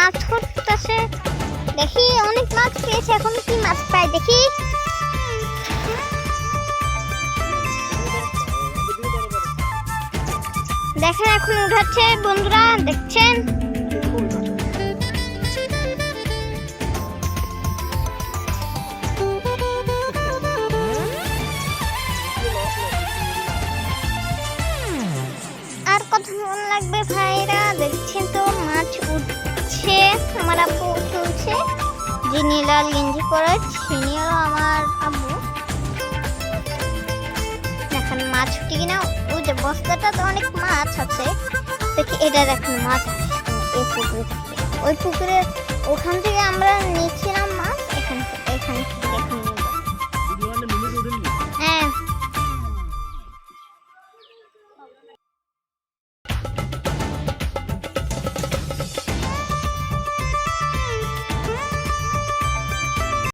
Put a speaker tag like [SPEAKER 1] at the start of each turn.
[SPEAKER 1] মাছ ধরতেছে। দেখি অনেক মাছ পেয়েছে, এখন কি মাছ পাই দেখি। দেখেন এখন উঠাচ্ছে বন্ধুরা, দেখছেন। আর কতক্ষণ লাগবে ভাইরা? দেখছেন তো মাছ উঠছে, আমার আব্বু তুলছে। যিনি লাল গেঞ্জি পরে তিনি হলো আমার আব্বু। দেখেন মাছ উঠে কিনা, ওই যে বস্তাটা তো অনেক মাছ আছে। দেখি এটা দেখুন মাছ এই পুকুরে থাকে। ওই পুকুরে ওখান থেকে আমরা নিচ্ছিলাম মাছ, এখানে